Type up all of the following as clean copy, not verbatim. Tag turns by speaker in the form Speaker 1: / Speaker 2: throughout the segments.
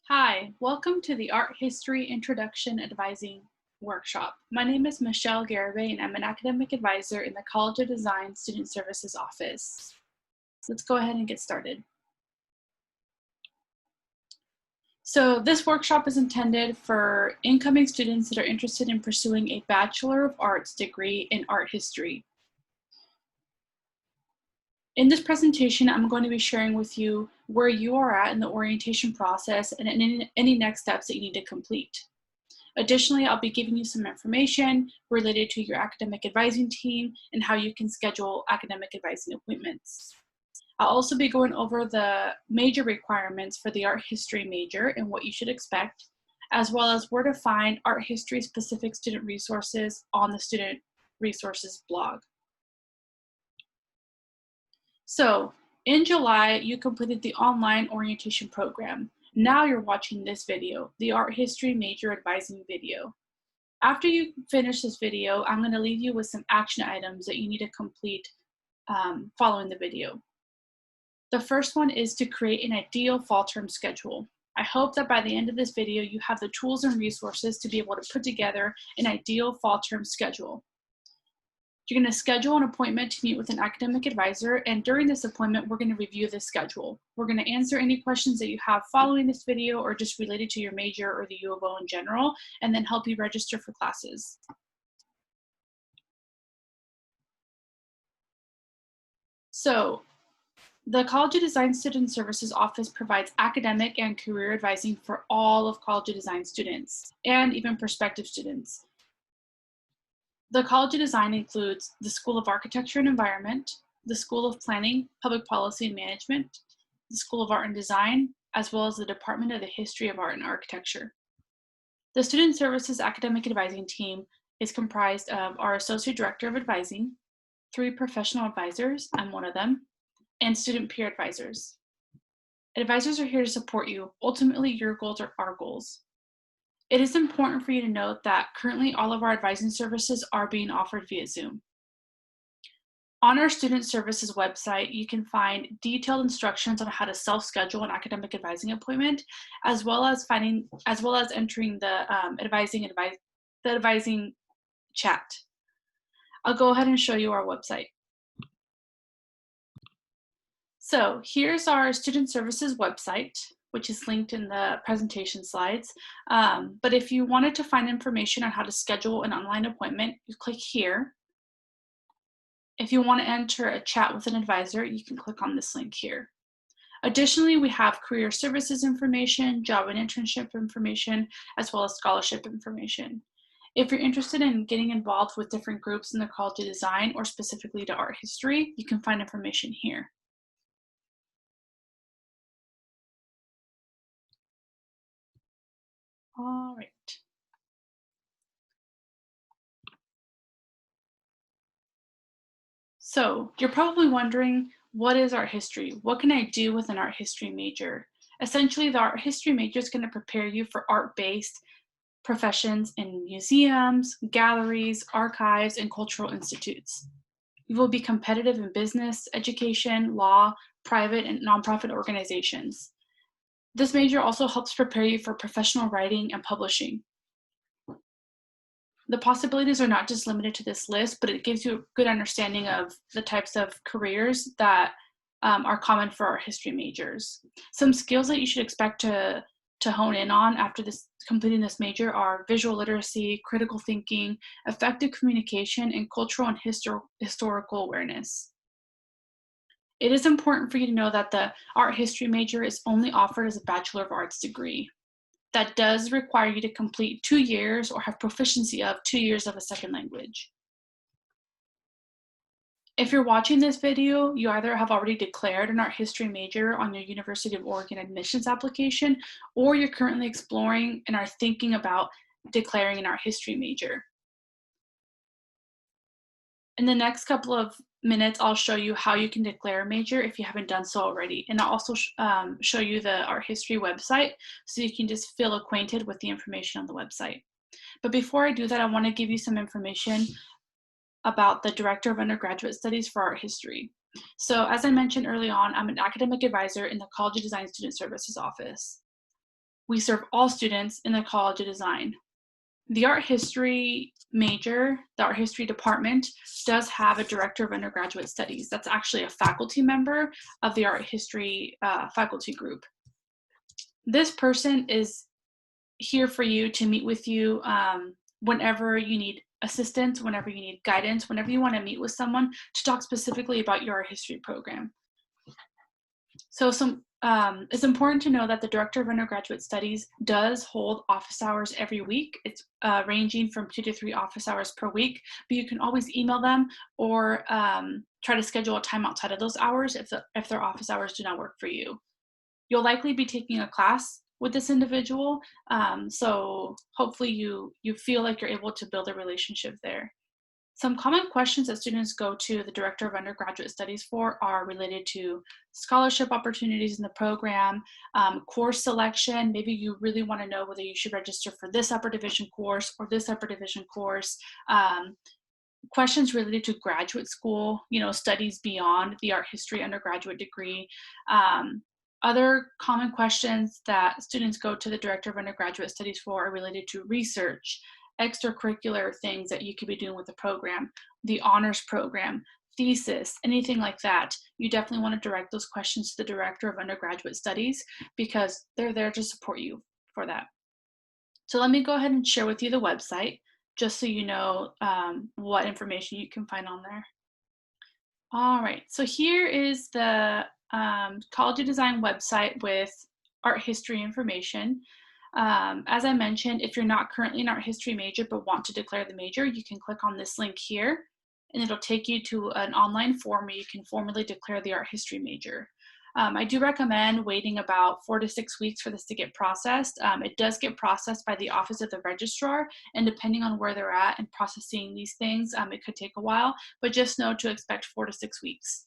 Speaker 1: Hi, welcome to the Art History Introduction Advising Workshop. My name is Michelle Garibay and I'm an academic advisor in the College of Design Student Services Office. Let's go ahead and get started. So this workshop is intended for incoming students that are interested in pursuing a Bachelor of Arts degree in art history. In this presentation, I'm going to be sharing with you where you are at in the orientation process and any next steps that you need to complete. Additionally, I'll be giving you some information related to your academic advising team and how you can schedule academic advising appointments. I'll also be going over the major requirements for the art history major and what you should expect, as well as where to find art history specific student resources on the Student Resources blog. So, in July, you completed the online orientation program. Now you're watching this video, the art history major advising video. After you finish this video, I'm going to leave you with some action items that you need to complete following the video. The first one is to create an ideal fall term schedule. I hope that by the end of this video, you have the tools and resources to be able to put together an ideal fall term schedule. You're going to schedule an appointment to meet with an academic advisor, and during this appointment, we're going to review this schedule. We're going to answer any questions that you have following this video or just related to your major or the U of O in general, and then help you register for classes. So, the College of Design Student Services Office provides academic and career advising for all of College of Design students and even prospective students. The College of Design includes the School of Architecture and Environment, the School of Planning, Public Policy and Management, the School of Art and Design, as well as the Department of the History of Art and Architecture. The Student Services Academic Advising Team is comprised of our Associate Director of Advising, 3 professional advisors, I'm one of them, and student peer advisors. Advisors are here to support you. Ultimately, your goals are our goals. It is important for you to note that currently all of our advising services are being offered via Zoom. On our Student Services website, you can find detailed instructions on how to self-schedule an academic advising appointment, as well as entering the advising chat. I'll go ahead and show you our website. So here's our Student Services website, which is linked in the presentation slides. But if you wanted to find information on how to schedule an online appointment, you click here. If you want to enter a chat with an advisor, you can click on this link here. Additionally, we have career services information, job and internship information, as well as scholarship information. If you're interested in getting involved with different groups in the College of Design or specifically to art history, you can find information here. All right. So you're probably wondering, what is art history? What can I do with an art history major? Essentially, the art history major is going to prepare you for art-based professions in museums, galleries, archives, and cultural institutes. You will be competitive in business, education, law, private, and nonprofit organizations. This major also helps prepare you for professional writing and publishing. The possibilities are not just limited to this list, but it gives you a good understanding of the types of careers that are common for our history majors. Some skills that you should expect to hone in on after completing this major are visual literacy, critical thinking, effective communication, and cultural and historical awareness. It is important for you to know that the art history major is only offered as a Bachelor of Arts degree. That does require you to complete 2 years or have proficiency of 2 years of a second language. If you're watching this video, you either have already declared an art history major on your University of Oregon admissions application, or you're currently exploring and are thinking about declaring an art history major. In the next couple of minutes, I'll show you how you can declare a major if you haven't done so already. And I'll also show you the art history website so you can just feel acquainted with the information on the website. But before I do that, I want to give you some information about the Director of Undergraduate Studies for Art History. So as I mentioned early on, I'm an academic advisor in the College of Design Student Services Office. We serve all students in the College of Design. The art history major, the art history department, does have a director of undergraduate studies. That's actually a faculty member of the art history faculty group. This person is here for you to meet with you whenever you need assistance, whenever you need guidance, whenever you want to meet with someone to talk specifically about your art history program. So it's important to know that the Director of Undergraduate Studies does hold office hours every week. It's ranging from 2 to 3 office hours per week, but you can always email them or try to schedule a time outside of those hours if their office hours do not work for you. You'll likely be taking a class with this individual, so hopefully you feel like you're able to build a relationship there. Some common questions that students go to the Director of Undergraduate Studies for are related to scholarship opportunities in the program, course selection. Maybe you really want to know whether you should register for this upper division course or this upper division course. Questions related to graduate school, studies beyond the art history undergraduate degree. Other common questions that students go to the Director of Undergraduate Studies for are related to research, extracurricular things that you could be doing with the program, the honors program, thesis, anything like that. You definitely want to direct those questions to the Director of Undergraduate Studies because they're there to support you for that. So let me go ahead and share with you the website just so you know what information you can find on there. All right, so here is the College of Design website with art history information. As I mentioned, if you're not currently an art history major but want to declare the major, you can click on this link here and it'll take you to an online form where you can formally declare the art history major. I do recommend waiting about 4 to 6 weeks for this to get processed. It does get processed by the Office of the Registrar, and depending on where they're at and processing these things, it could take a while, but just know to expect 4 to 6 weeks.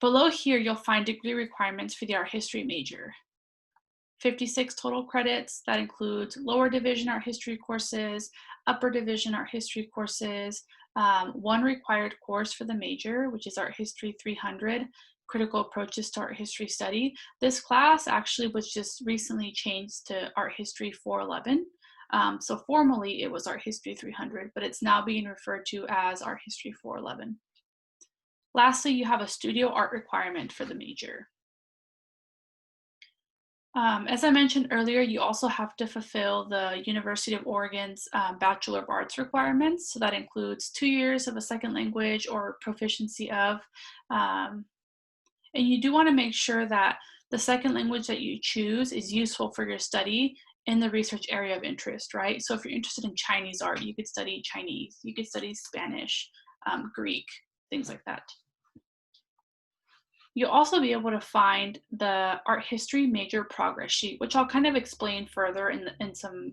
Speaker 1: Below here, you'll find degree requirements for the art history major. 56 total credits. That includes lower division art history courses, upper division art history courses, one required course for the major, which is Art History 300, Critical Approaches to Art History Study. This class actually was just recently changed to Art History 411. So formally it was Art History 300, but it's now being referred to as Art History 411. Lastly, you have a studio art requirement for the major. As I mentioned earlier, you also have to fulfill the University of Oregon's Bachelor of Arts requirements. So that includes 2 years of a second language or proficiency of. And you do want to make sure that the second language that you choose is useful for your study in the research area of interest, right? So if you're interested in Chinese art, you could study Chinese, you could study Spanish, Greek, things like that. You'll also be able to find the art history major progress sheet, which I'll kind of explain further in some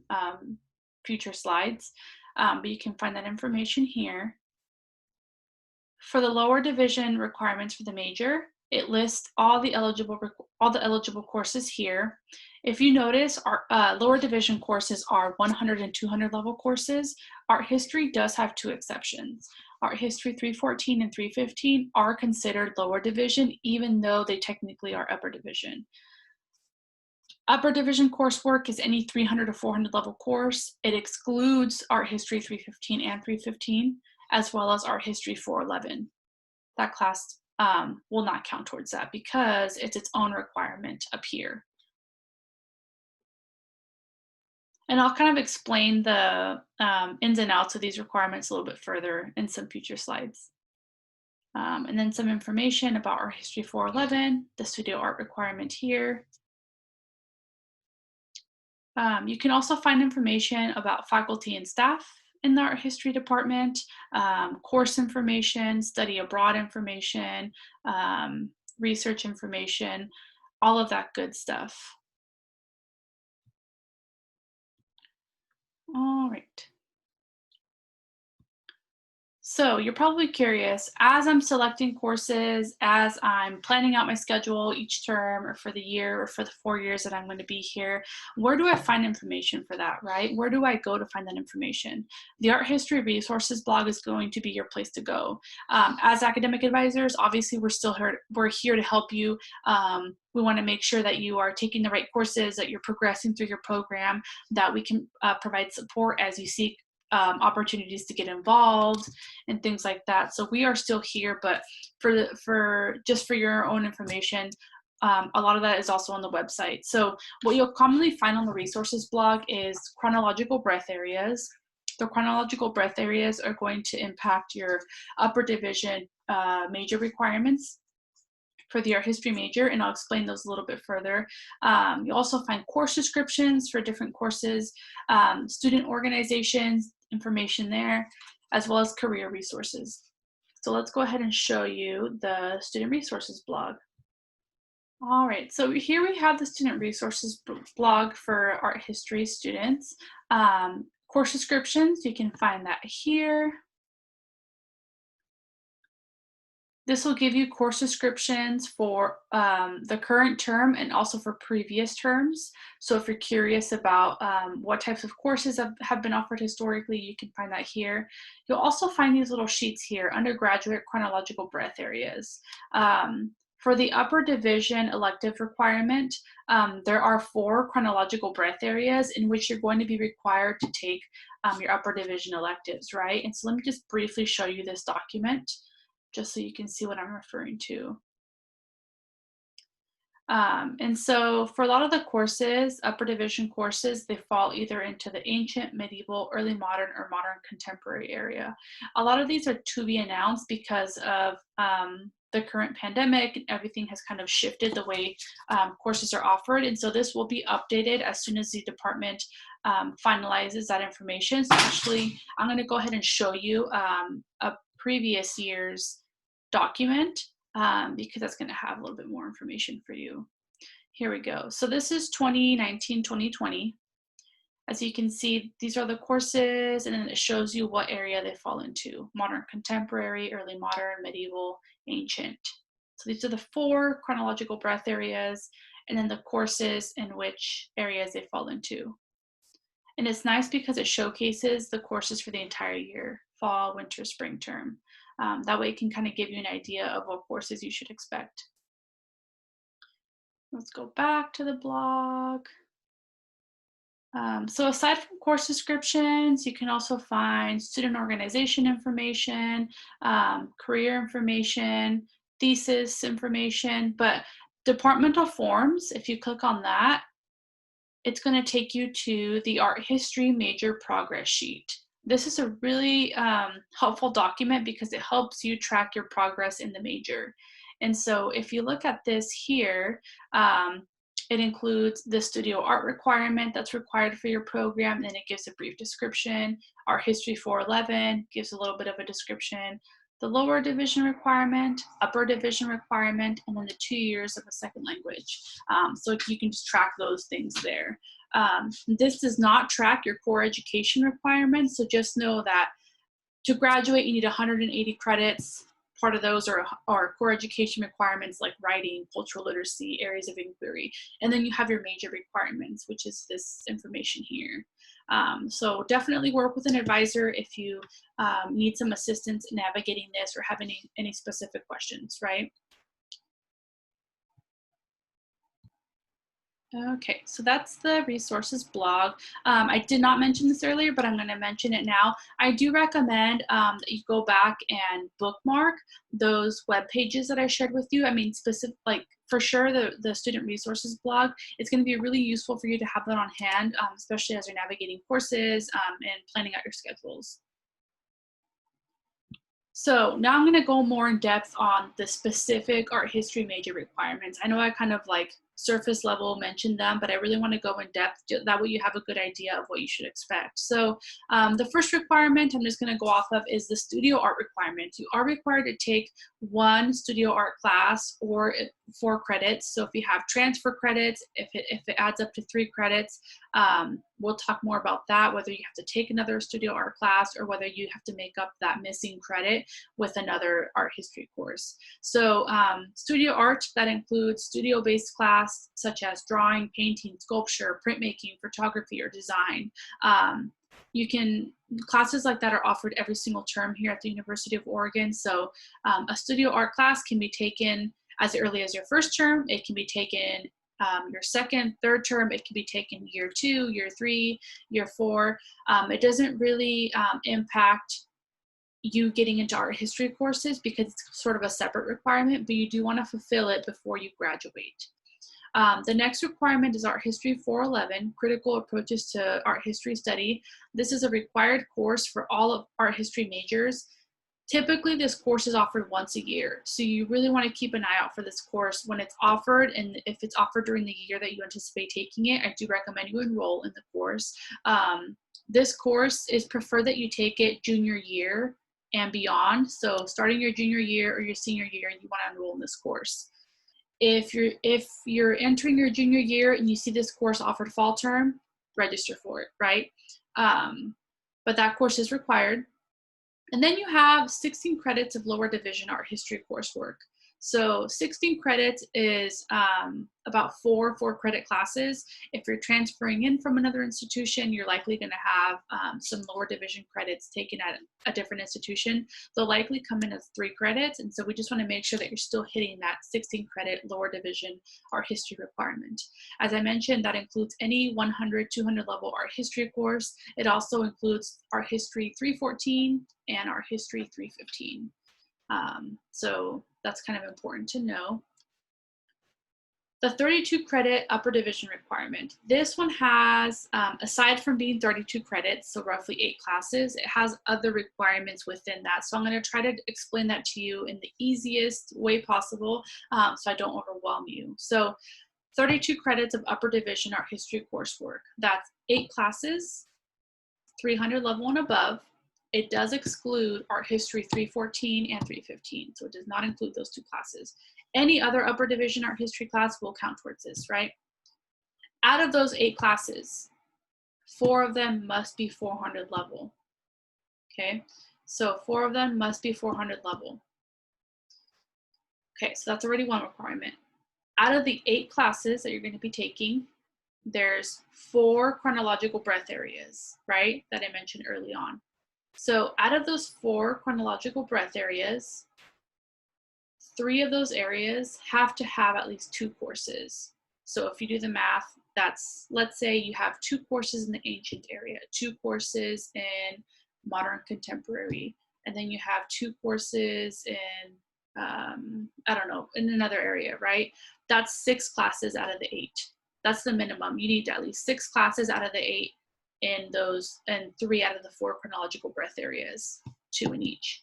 Speaker 1: future slides, but you can find that information here. For the lower division requirements for the major, it lists all the eligible courses here. If you notice, our lower division courses are 100 and 200 level courses. Art history does have 2 exceptions. Art history 314 and 315 are considered lower division, even though they technically are upper division. Upper division coursework is any 300 to 400 level course. It excludes Art history 315 and 315, as well as Art history 411. That class will not count towards that because it's its own requirement up here. And I'll kind of explain the ins and outs of these requirements a little bit further in some future slides. And then some information about Art History 411, the studio art requirement here. You can also find information about faculty and staff in the art history department, course information, study abroad information, research information, all of that good stuff. All right. So you're probably curious, as I'm selecting courses, as I'm planning out my schedule each term or for the year or for the 4 years that I'm going to be here, where do I find information for that, right? Where do I go to find that information? The Art History Resources blog is going to be your place to go. As academic advisors, obviously we're here to help you. We want to make sure that you are taking the right courses, that you're progressing through your program, that we can provide support as you seek opportunities to get involved and things like that. So we are still here, but for just for your own information, a lot of that is also on the website. So what you'll commonly find on the resources blog is chronological breadth areas. The chronological breadth areas are going to impact your upper division major requirements for the art history major, and I'll explain those a little bit further. You'll also find course descriptions for different courses, student organizations, information there, as well as career resources. So let's go ahead and show you the student resources blog. All right, so here we have the student resources blog for art history students. Course descriptions, you can find that here. This will give you course descriptions for the current term and also for previous terms. So if you're curious about what types of courses have been offered historically, you can find that here. You'll also find these little sheets here, undergraduate chronological breadth areas. For the upper division elective requirement, there are 4 chronological breadth areas in which you're going to be required to take your upper division electives, right? And so let me just briefly show you this document, just so you can see what I'm referring to. And so for a lot of the courses, upper division courses, they fall either into the ancient, medieval, early modern, or modern contemporary area. A lot of these are to be announced because of the current pandemic, and everything has kind of shifted the way courses are offered. And so this will be updated as soon as the department finalizes that information. So actually, I'm going to go ahead and show you a previous year's document because that's going to have a little bit more information for you. Here we go. So this is 2019-2020. As you can see, these are the courses, and then it shows you what area they fall into: modern contemporary, early modern, medieval, ancient. So these are the 4 chronological breadth areas, and then the courses in which areas they fall into. And it's nice because it showcases the courses for the entire year: fall, winter, spring term. That way it can kind of give you an idea of what courses you should expect. Let's go back to the blog. So aside from course descriptions, you can also find student organization information, career information, thesis information, but departmental forms, if you click on that, it's going to take you to the art history major progress sheet. This is a really helpful document because it helps you track your progress in the major. And so if you look at this here, it includes the studio art requirement that's required for your program, and then it gives a brief description. Art History 411 gives a little bit of a description. The lower division requirement, upper division requirement, and then the 2 years of a second language. So you can just track those things there. This does not track your core education requirements, so just know that to graduate you need 180 credits. Part of those are core education requirements like writing, cultural literacy, areas of inquiry, and then you have your major requirements, which is this information here. So definitely work with an advisor if you need some assistance in navigating this or have any specific questions, right? Okay, so that's the resources blog. I did not mention this earlier, but I'm going to mention it now. I do recommend that you go back and bookmark those web pages that I shared with you. I mean, like for sure, the student resources blog, it's going to be really useful for you to have that on hand, especially as you're navigating courses and planning out your schedules. So now I'm going to go more in depth on the specific art history major requirements. I know I kind of like surface level mentioned them, but I really want to go in depth. That way you have a good idea of what you should expect. So the first requirement I'm just going to go off of is the studio art requirement. You are required to take 1 studio art class, or 4 credits. So if you have transfer credits, if it adds up to 3 credits, we'll talk more about that, whether you have to take another studio art class or whether you have to make up that missing credit with another art history course. So studio art, that includes studio-based class such as drawing, painting, sculpture, printmaking, photography, or design. Classes like that are offered every single term here at the University of Oregon. So a studio art class can be taken as early as your first term. It can be taken your second, third term. It can be taken year 2, year 3, year 4. It doesn't really impact you getting into art history courses because it's sort of a separate requirement, but you do want to fulfill it before you graduate. The next requirement is Art History 411, Critical Approaches to Art History Study. This is a required course for all of art history majors. Typically, this course is offered once a year, so you really want to keep an eye out for this course when it's offered, and if it's offered during the year that you anticipate taking it, I do recommend you enroll in the course. This course is preferred that you take it junior year and beyond, so starting your junior year or your senior year, you want to enroll in this course. If you're entering your junior year and you see this course offered fall term, register for it, right? But that course is required. And then you have 16 credits of lower division art history coursework. So 16 credits is about 4 4-credit classes. If you're transferring in from another institution, you're likely going to have some lower division credits taken at a different institution. They'll likely come in as 3 credits. And so we just want to make sure that you're still hitting that 16 credit lower division art history requirement. As I mentioned, that includes any 100, 200 level art history course. It also includes art history 314 and art history 315. So that's kind of important to know. The 32 credit upper division requirement. This one has, aside from being 32 credits, so roughly 8 classes, it has other requirements within that. So I'm going to try to explain that to you in the easiest way possible so I don't overwhelm you. So 32 credits of upper division art history coursework. That's 8 classes, 300 level and above. It does exclude art history 314 and 315, so it does not include those 2 classes. Any other upper division art history class will count towards this, right? Out of those 8 classes, 4 of them must be 400 level, okay? So 4 of them must be 400 level. Okay, so that's already one requirement. Out of the 8 classes that you're going to be taking, there's 4 chronological breadth areas, right, that I mentioned early on. So out of those 4 chronological breadth areas, 3 of those areas have to have at least 2 courses. So if you do the math, that's, let's say you have 2 courses in the ancient area, 2 courses in modern contemporary, and then you have 2 courses in, I don't know, in another area, right? That's 6 classes out of the 8. That's the minimum. You need at least 6 classes out of the 8 in those, and 3 out of the 4 chronological breadth areas, 2 in each.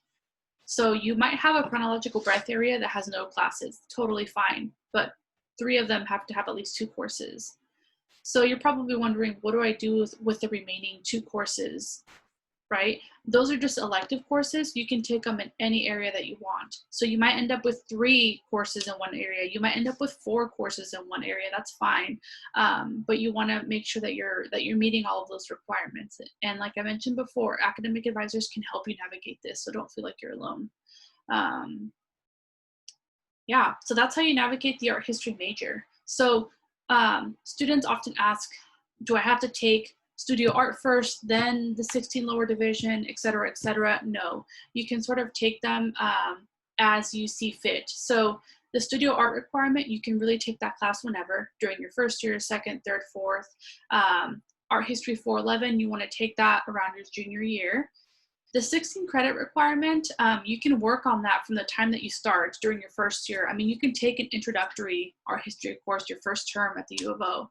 Speaker 1: So you might have a chronological breadth area that has no classes, totally fine, but 3 of them have to have at least 2 courses. So you're probably wondering, what do I do with the remaining 2 courses, right? Those are just elective courses. You can take them in any area that you want. So you might end up with 3 courses in one area. You might end up with 4 courses in one area. That's fine. But you want to make sure that you're meeting all of those requirements. And like I mentioned before, academic advisors can help you navigate this, so don't feel like you're alone. Yeah, so that's how you navigate the art history major. So students often ask, do I have to take studio art first, then the 16 lower division, et cetera, et cetera? No, you can sort of take them as you see fit. So the studio art requirement, you can really take that class whenever, during your first year, second, third, fourth. Art history 411, you want to take that around your junior year. The 16 credit requirement, you can work on that from the time that you start during your first year. I mean, you can take an introductory art history course your first term at the U of O.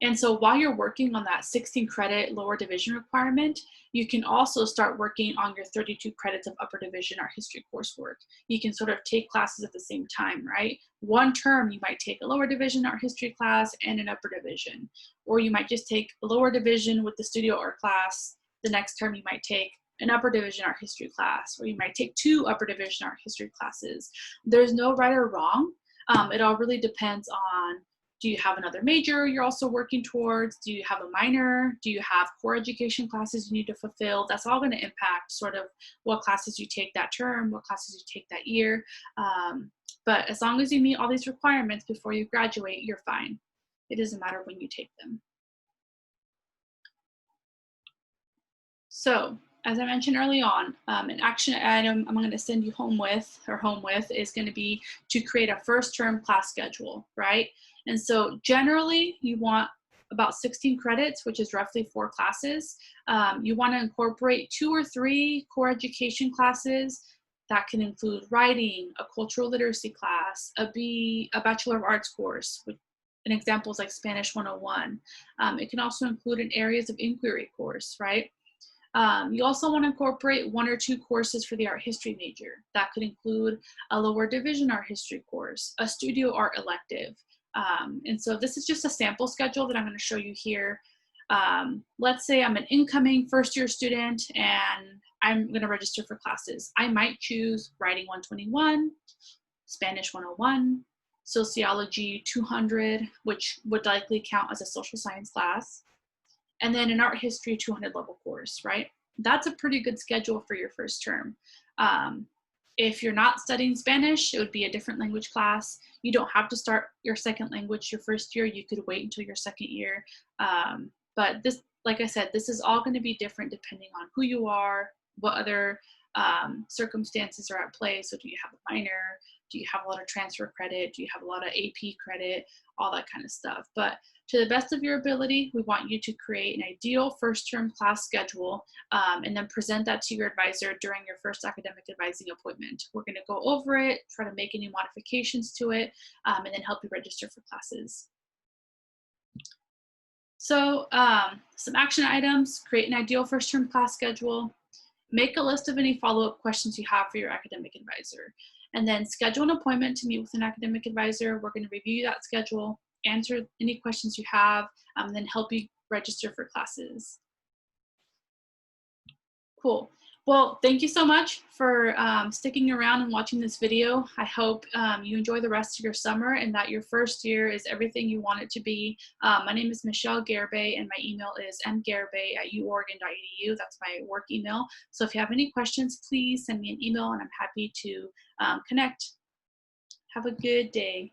Speaker 1: And so while you're working on that 16 credit lower division requirement, you can also start working on your 32 credits of upper division art history coursework. You can sort of take classes at the same time, right? One term, you might take a lower division art history class and an upper division, or you might just take a lower division with the studio art class. The next term, you might take an upper division art history class, or you might take 2 upper division art history classes. There's no right or wrong. It all really depends on, do you have another major you're also working towards? Do you have a minor? Do you have core education classes you need to fulfill? That's all going to impact sort of what classes you take that term, what classes you take that year. But as long as you meet all these requirements before you graduate, you're fine. It doesn't matter when you take them. So, as I mentioned early on, an action item I'm going to send you home with is going to be to create a first term class schedule, right? And so generally you want about 16 credits, which is roughly 4 classes. You want to incorporate 2 or 3 core education classes. That can include writing, a cultural literacy class, a Bachelor of Arts course, with an example is like Spanish 101. It can also include an areas of inquiry course, right? You also want to incorporate 1 or 2 courses for the art history major. That could include a lower division art history course, a studio art elective. And so this is just a sample schedule that I'm going to show you here. Let's say I'm an incoming first year student and I'm going to register for classes. I might choose Writing 121, Spanish 101, Sociology 200, which would likely count as a social science class, and then an art history 200 level course, right? That's a pretty good schedule for your first term. If you're not studying Spanish, it would be a different language class. You don't have to start your second language your first year. You could wait until your second year. But this, like I said, this is all going to be different depending on who you are, what other circumstances are at play. So do you have a minor? Do you have a lot of transfer credit? Do you have a lot of AP credit? All that kind of stuff. But to the best of your ability, we want you to create an ideal first term class schedule and then present that to your advisor during your first academic advising appointment. We're going to go over it, try to make any modifications to it, and then help you register for classes. So some action items: create an ideal first term class schedule, make a list of any follow-up questions you have for your academic advisor, and then schedule an appointment to meet with an academic advisor. We're going to review that schedule, answer any questions you have, and then help you register for classes. Cool. Well, thank you so much for sticking around and watching this video. I hope you enjoy the rest of your summer and that your first year is everything you want it to be. My name is Michelle Garibay and my email is mgaribay@uoregon.edu. That's my work email. So if you have any questions, please send me an email and I'm happy to connect. Have a good day.